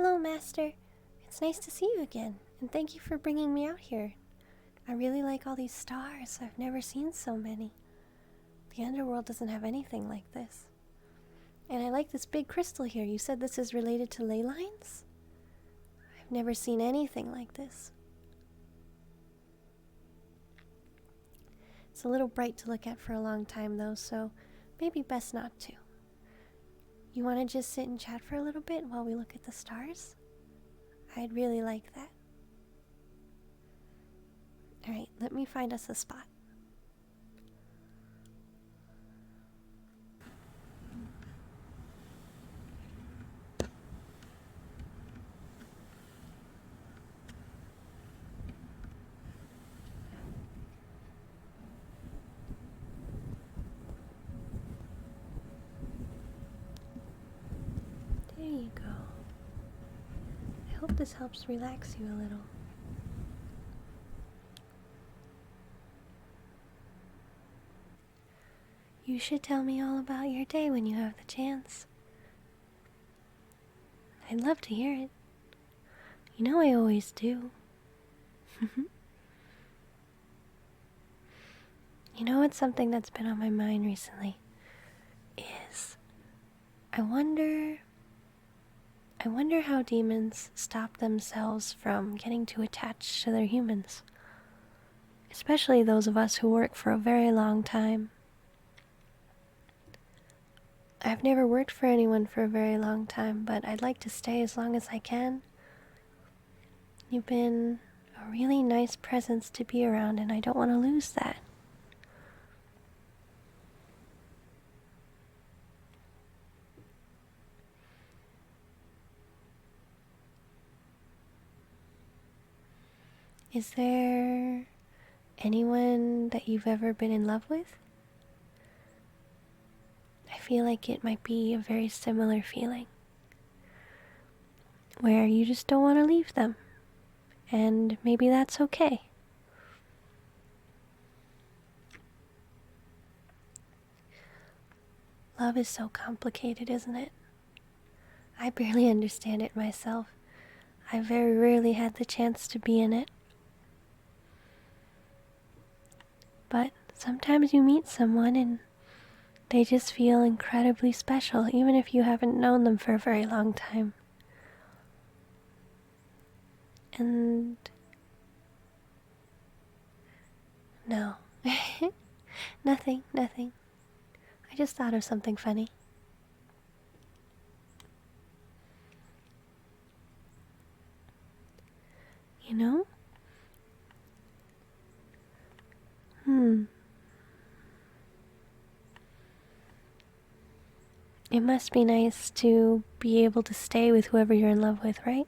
Hello, Master. It's nice to see you again, and thank you for bringing me out here. I really like all these stars. I've never seen so many. The underworld doesn't have anything like this. And I like this big crystal here. You said this is related to ley lines? I've never seen anything like this. It's a little bright to look at for a long time though, so maybe best not to. You want to just sit and chat for a little bit while we look at the stars? I'd really like that. Alright, let me find us a spot. There you go. I hope this helps relax you a little. You should tell me all about your day when you have the chance. I'd love to hear it. You know I always do. You know what's something that's been on my mind recently? Is I wonder how demons stop themselves from getting too attached to their humans. Especially those of us who work for a very long time. I've never worked for anyone for a very long time, but I'd like to stay as long as I can. You've been a really nice presence to be around, and I don't want to lose that. Is there anyone that you've ever been in love with? I feel like it might be a very similar feeling, where you just don't want to leave them, and maybe that's okay. Love is so complicated, isn't it? I barely understand it myself. I very rarely had the chance to be in it. But sometimes you meet someone and they just feel incredibly special, even if you haven't known them for a very long time. And no, nothing. I just thought of something funny. You know? It must be nice to be able to stay with whoever you're in love with, right?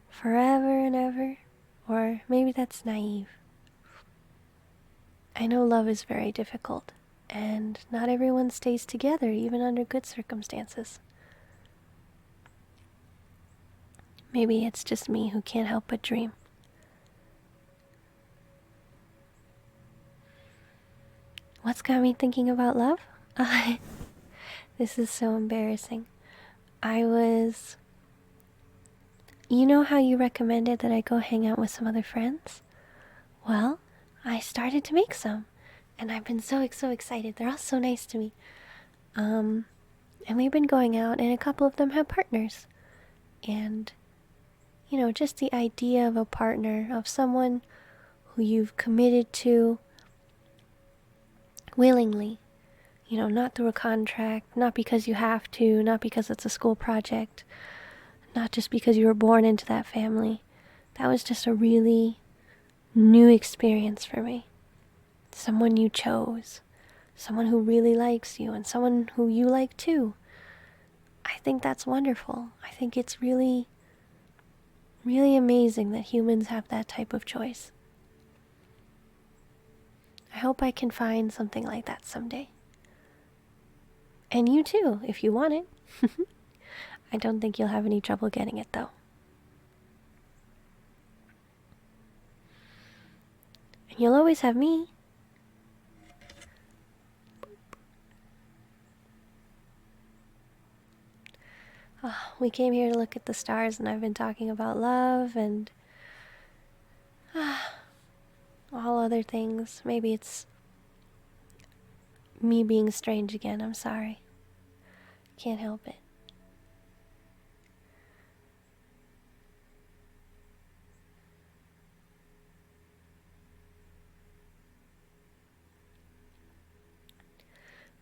Forever and ever. Or maybe that's naive. I know love is very difficult, and not everyone stays together, even under good circumstances. Maybe it's just me who can't help but dream. What's got me thinking about love? This is so embarrassing. You know how you recommended that I go hang out with some other friends? Well, I started to make some, and I've been so excited. They're all so nice to me. And we've been going out, and a couple of them have partners. And, you know, just the idea of a partner, of someone who you've committed to willingly. You know, not through a contract, not because you have to, not because it's a school project, not just because you were born into that family. That was just a really new experience for me. Someone you chose, someone who really likes you, and someone who you like too. I think that's wonderful. I think it's really, really amazing that humans have that type of choice. I hope I can find something like that someday. And you too, if you want it. I don't think you'll have any trouble getting it though. And you'll always have me. We came here to look at the stars, and I've been talking about love and all other things. Maybe it's me being strange again. I'm sorry. Can't help it.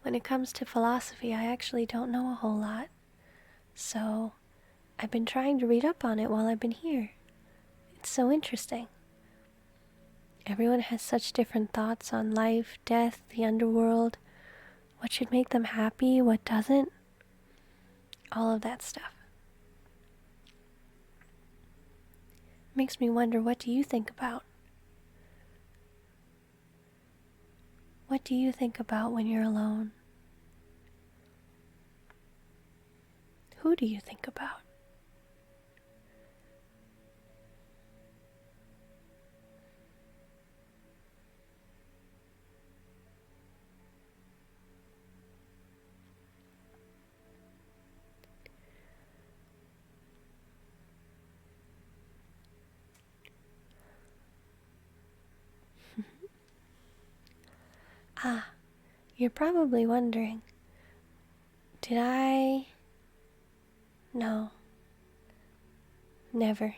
When it comes to philosophy, I actually don't know a whole lot. So, I've been trying to read up on it while I've been here. It's so interesting. Everyone has such different thoughts on life, death, the underworld, what should make them happy, what doesn't. All of that stuff. Makes me wonder, what do you think about? What do you think about when you're alone? Who do you think about? You're probably wondering, did I... No. Never.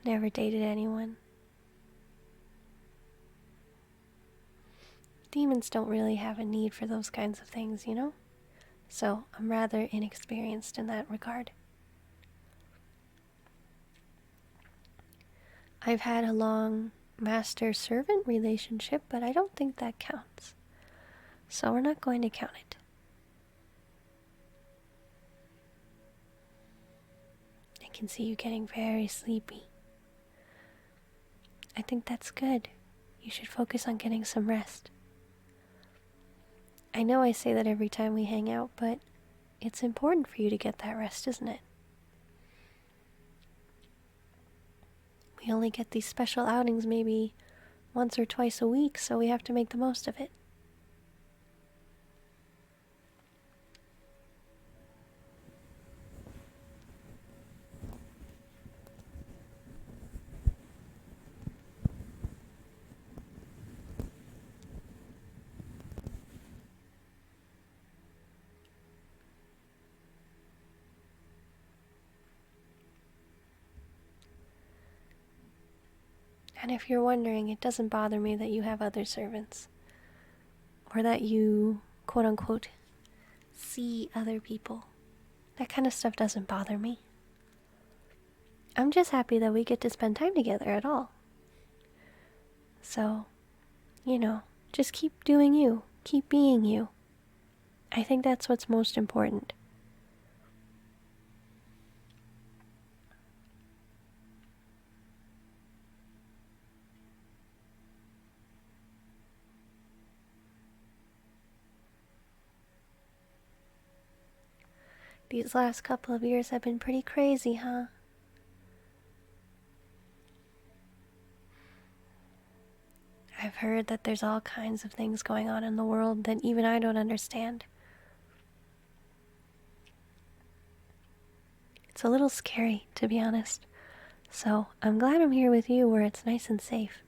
Never dated anyone. Demons don't really have a need for those kinds of things, you know? So I'm rather inexperienced in that regard. I've had a long master-servant relationship, but I don't think that counts. So we're not going to count it. I can see you getting very sleepy. I think that's good. You should focus on getting some rest. I know I say that every time we hang out, but it's important for you to get that rest, isn't it? We only get these special outings maybe once or twice a week, so we have to make the most of it. And if you're wondering, it doesn't bother me that you have other servants. Or that you, quote unquote, see other people. That kind of stuff doesn't bother me. I'm just happy that we get to spend time together at all. So, just keep doing you. Keep being you. I think that's what's most important. These last couple of years have been pretty crazy, huh? I've heard that there's all kinds of things going on in the world that even I don't understand. It's a little scary, to be honest. So I'm glad I'm here with you where it's nice and safe.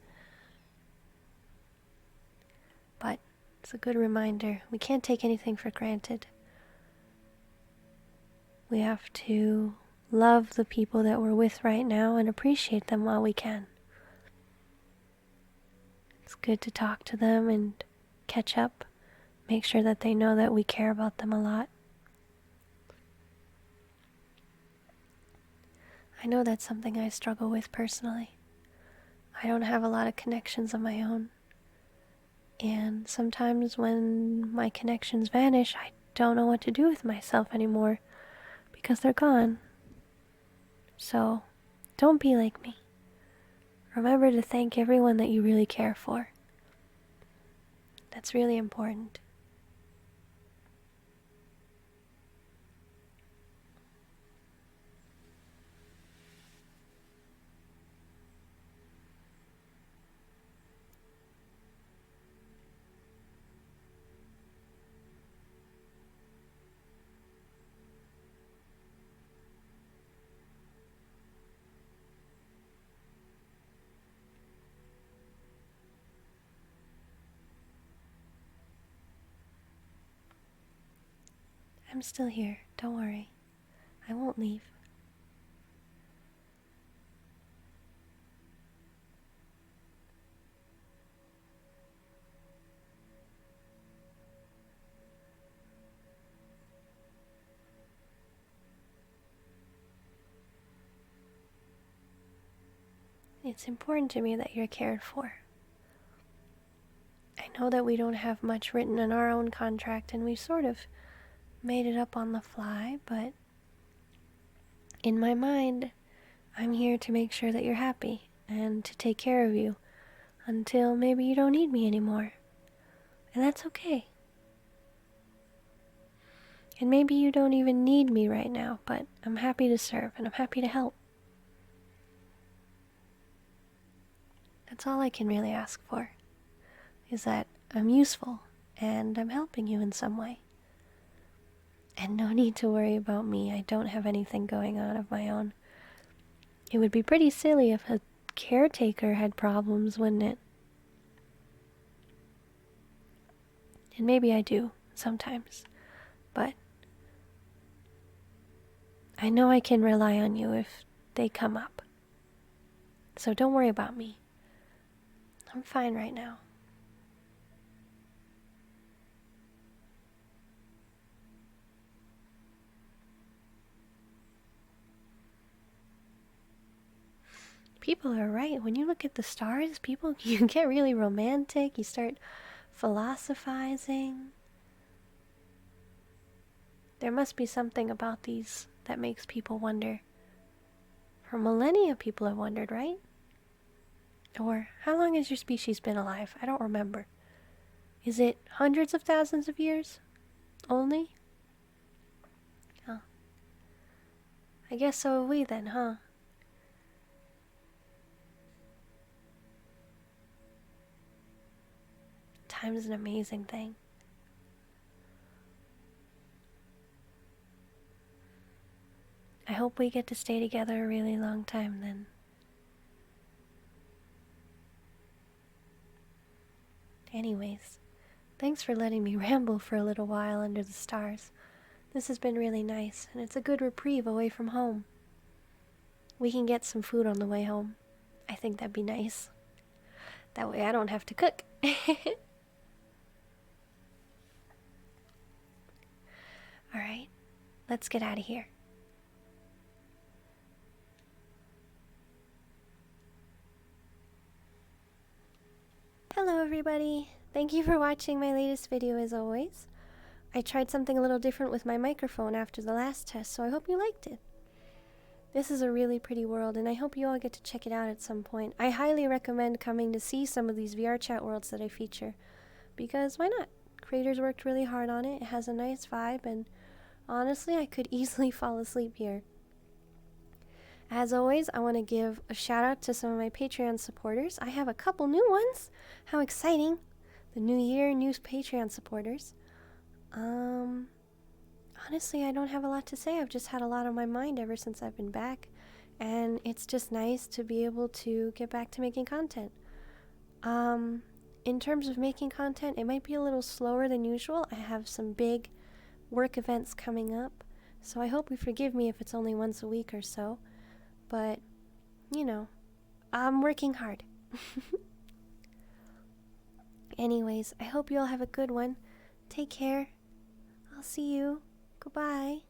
But it's a good reminder. We can't take anything for granted. We have to love the people that we're with right now and appreciate them while we can. It's good to talk to them and catch up. Make sure that they know that we care about them a lot. I know that's something I struggle with personally. I don't have a lot of connections of my own. And sometimes when my connections vanish, I don't know what to do with myself anymore because they're gone. So, don't be like me. Remember to thank everyone that you really care for. That's really important. I'm still here. Don't worry. I won't leave. It's important to me that you're cared for. I know that we don't have much written in our own contract, and we sort of made it up on the fly, but in my mind, I'm here to make sure that you're happy and to take care of you until maybe you don't need me anymore. And that's okay. And maybe you don't even need me right now, but I'm happy to serve and I'm happy to help. That's all I can really ask for, is that I'm useful and I'm helping you in some way. And no need to worry about me. I don't have anything going on of my own. It would be pretty silly if a caretaker had problems, wouldn't it? And maybe I do, sometimes. But I know I can rely on you if they come up. So don't worry about me. I'm fine right now. People are right. When you look at the stars, you get really romantic. You start philosophizing. There must be something about these that makes people wonder. For millennia, people have wondered, right? Or how long has your species been alive? I don't remember. Is it hundreds of thousands of years? Only? Oh. I guess so have we then, huh? Time is an amazing thing. I hope we get to stay together a really long time then. Anyways, thanks for letting me ramble for a little while under the stars. This has been really nice, and it's a good reprieve away from home. We can get some food on the way home. I think that'd be nice. That way I don't have to cook. Alright, let's get out of here. Hello everybody! Thank you for watching my latest video as always. I tried something a little different with my microphone after the last test, so I hope you liked it. This is a really pretty world, and I hope you all get to check it out at some point. I highly recommend coming to see some of these VRChat worlds that I feature, because why not? Creators worked really hard on it, it has a nice vibe, and honestly, I could easily fall asleep here. As always, I want to give a shout out to some of my Patreon supporters. I have a couple new ones. How exciting! The new year, new Patreon supporters. Honestly, I don't have a lot to say. I've just had a lot on my mind ever since I've been back, and it's just nice to be able to get back to making content. In terms of making content, it might be a little slower than usual. I have some big work events coming up, so I hope you forgive me if it's only once a week or so, but, you know, I'm working hard. Anyways, I hope you all have a good one. Take care. I'll see you. Goodbye.